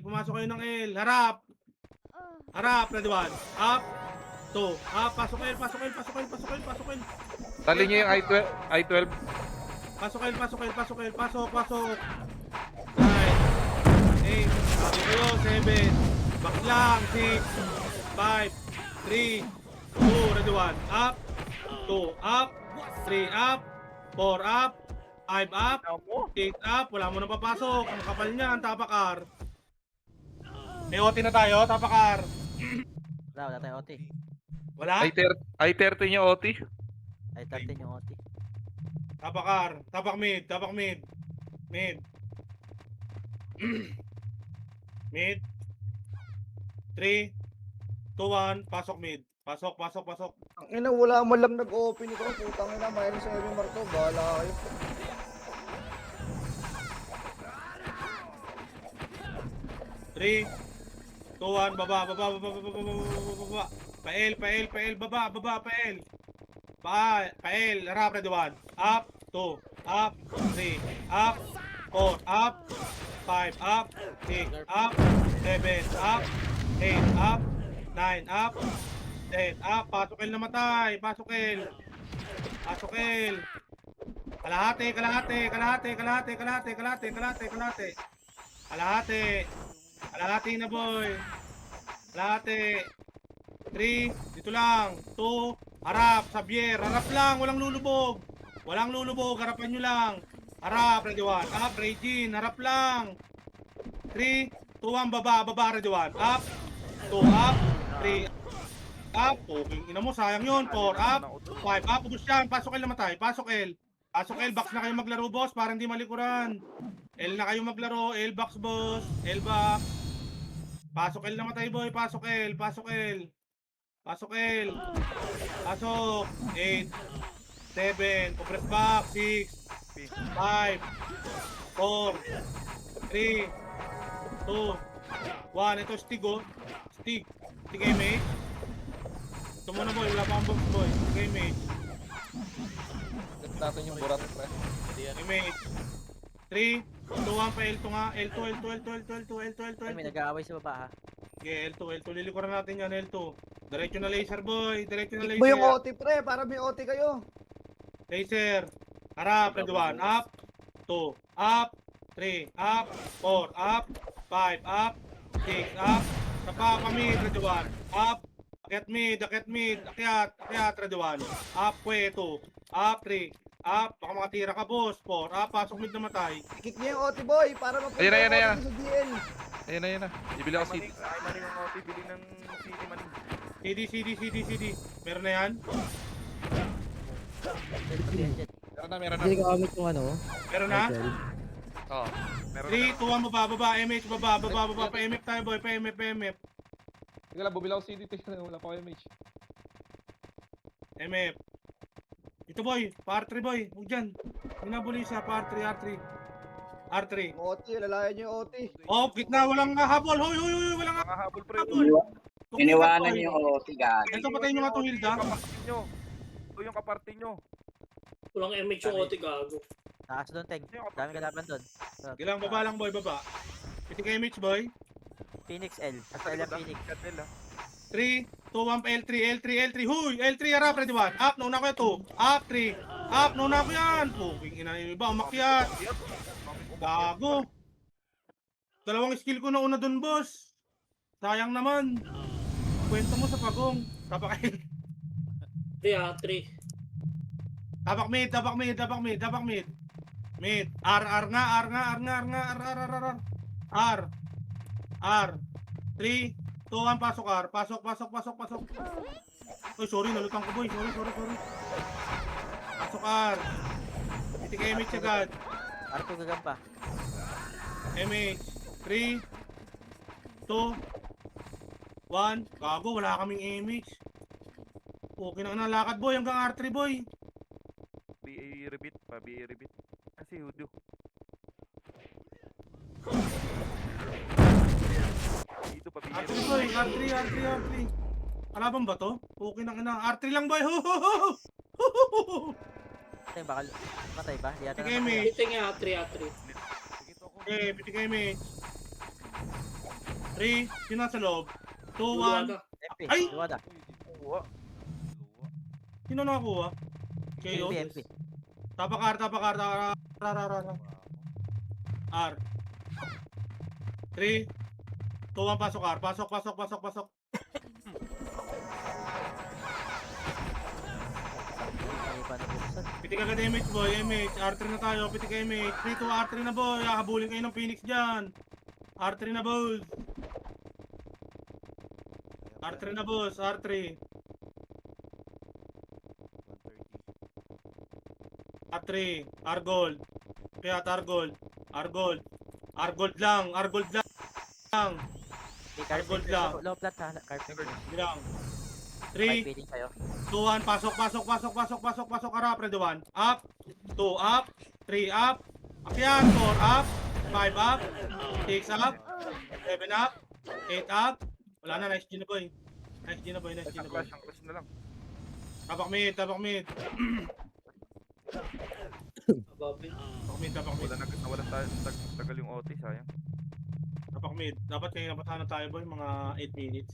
Pumasok kayo ng L. Harap, ready 1. Up, 2 up, pasok L. Tali niyo yung I-12. Pasok. 9, 8, sabi kayo, 7, back lang, 6, 5, 3, 2, ready 1, up, 2, up, 3, up, 4, up, 5, up, 6, up, wala mo nang papasok, ang kapal niyan, tapakar. May OT na tayo, tapakar. Wala tayong OT. Wala? I-13 yung OT. Ay, 13 yung OT. Tapakar, tapak mid. Mid. 3, 2, 1, pasok mid. Pasok. Ang ina, wala man lang nag-open ito. Putang ina, mayroon sa Evan Marto. Bahala kayo. Three, 2, 1, baba. Pael, baba, pael. Pael, harap, ready 1. Up, 2, up, 3, up, 4, up, 5 up, 6 up, 7 up, 8 up, 9 up, 10 up. Pasok El namatay. Pasok El. Pasok El. Kalahati, kalahati, kalahati, kalahati, kalahati, kalahati, kalahati, kalahati. Kalahati. Kalahati na boy. Kalahati. 3, dito lang. 2, harap, Xavier. Harap lang, walang lulubog. Walang lulubog, harapan nyo lang. Harap, ready 1. Up, Regine, harap lang. 3, 2, 1, baba, baba, ready 1. Up, 2, up, 3, up. Okay, ina mo, sayang yun. 4, up, 5, up. Ubus yan, pasok El namatay. Pasok El. Pasok El, box na kayo maglaro, boss, para hindi malikuran. L na kayo maglaro, L box, boss. L box. Pasok El namatay, boy. Pasok El, pasok El. Pasok El. Pasok. 8, 7, compress back, 6, 5, 4, 3, 2, 1. Ito Stig, oh. Stig. Stig image. Ito muna, boy. Wala pa ang box, boy. Stig image. Set natin yung burat, pre. Image. 3, 2, 1 pa L2 nga. L2, L2, L2, L2, L2, L2, L2, Ay, may L2. nag-aaway sa baba ha. Okay, L2, L2. Lilikuran natin yan, L2. Diretso na laser, boy. Diretso na Hit mo yung laser. OT, pre, para may OT kayo. Laser. Harap, red 1. Up. 2. Up. 3. Up. 4. Up. 5. Up. 6. Up. Sapa kami, red 1. Up. Akyat mid, akyat mid. Akyat, akyat, red 1. Up, kwe, 2. Up, 3. Up. Baka makatira ka, boss. 4. Up. Pasok mid namatay. Kick niya yung OT, boy, para mapunta Ayan na, yung ayan na, OT sa DL. Ayan na, ayan na. Bibili ako seed. Ay, mali yung OT, bili ng CD man. CD, CD, CD, CD. Meron na yan? Meron na. Hindi gamit yung ano. Meron na? Michael. Oo. 3, 2, 1, baba, baba. MH, baba, baba, baba. Pa-MF tayo, boy. Pa-MF, pa-MF. Sige lang, bubili ako seed. Wala pa kayo mage. MF. Ito boy, par 3 boy. Huwag dyan. Hinabuli siya, par 3, R3. R3. OT, lalayan niyo yung OT. Oh, gitna, walang habol. Hoy, hoy, hoy, walang Mga habol pre. habol. Iniwanan niyo yung OT, guys. Ito patayin nyo nga itong Hilda. Kaparte nyo. Ito yung kaparte nyo. Walang MH yung OT gago. Taas doon, Teng. Dami kalaban doon. Gilang, baba lang boy, baba. Pitik kay Mitch boy. Phoenix L. Basta L ang Phoenix. 3, 2, 1, L3, L3, L3. Huy, L3 harap, ready 1. Up, nauna ko ito. Up, 3. Up, nauna ko yan. Puking ina yung iba, umakyat. Gago. Dalawang skill ko na una dun, boss. Sayang naman. Kwento mo sa pagong. Tapakain. 3. Tapak mid, tapak mid, tapak mid, tapak mid. Mid. R nga, R nga, R nga, R nga, R. 3, 2, 1, pasok R. Pasok. Uy, sorry, nalutang ko boy. Sorry. Pasok R. Pitik kay MH agad. Arto gagampa. MH. 3, 2, 1. Gago, wala kaming MH. Okay na nalakad boy, hanggang R3 boy. BA repeat pa, BA repeat. Kasi Hudo. Dito pa BA R3 boy, R3. Kalaban ba to? Okay na ka na. R3 lang boy. Ho. Teng, baka matay ba? Di ata Sige, namatay. Mitch. Dito nga 3. Okay, pitik kay MH. 3, yun nasa loob. 2, 1. Luwaga. MP, Ay! Luwada. Sino nakakuha? KO? MP. Tapak R. R. 3, 2, 1, pasok R. Pasok. Ay, paano buksan? Pitik agad MH boy, MH. R3 na tayo, pitik kay MH. 3 to R3 na boy. Hahabulin kayo ng Phoenix dyan. R3 na boss. R3 na boss, R3. R3, R-Gold. Kaya R-Gold lang. May Gold lang. Low plat ha. Carpenter. Bilang. May 3, feeding sa'yo. 2, 1, pasok, harap, ready 1. Up, 2, up, 3, up, akyat, 4, up, 5, up, 6, up, 7, up, 8, up. Wala na, nice G na boy. Ang clash na lang. Tapak mid. Ababin. Tapak mid, tapak mid. Nawalan tayo. Tagal yung OT, sayang. Tapak mid. Dapat kayo napatahan tayo boy, mga 8 minutes.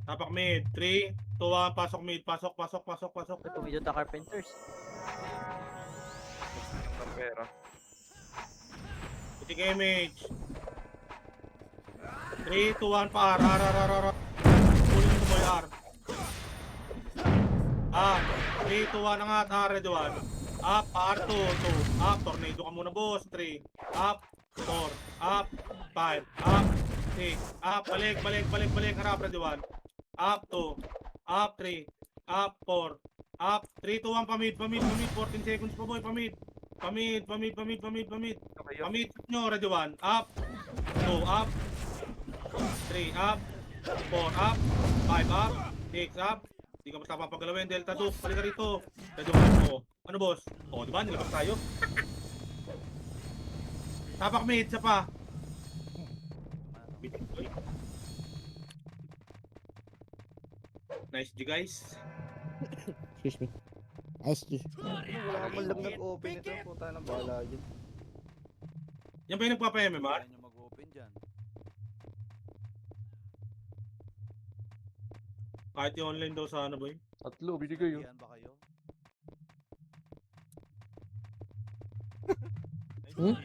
Tapak mid. 3, 2, 1, pasok mid. Pasok. Tumido ta Carpenters. Ang pera. Putik image. 3, 2, 1, pa R. Pulling mo boy R. 3, 2, 1, angat. R, ready 1. Up, R2, 2. Up, tornado ka muna boss. 3, up, 4, up, 5, up, 6, up, balik. Harap, ready 1. Up, 2, up, 3, up, 4, up, 3, 2, 1, pamid. 14 seconds pa boy, pamid. Pamid. Pamid nyo, ready 1. Up, 2, up, 3, up, 4, up, 5, up, 6, up. Hindi ka basta papagalawin, Delta 2, balik ka rito. Ready 1, ano boss? Diba? Nilabas tayo. Tapak mid, isa pa. Nice G guys. Excuse me. Ice tea. Wala man lang nag-open ito. Puta ng bala dyan. Yan ba yung nagpapa-MMR? Kahit yung online daw sana boy. Tatlo, binigay yun. Hmm?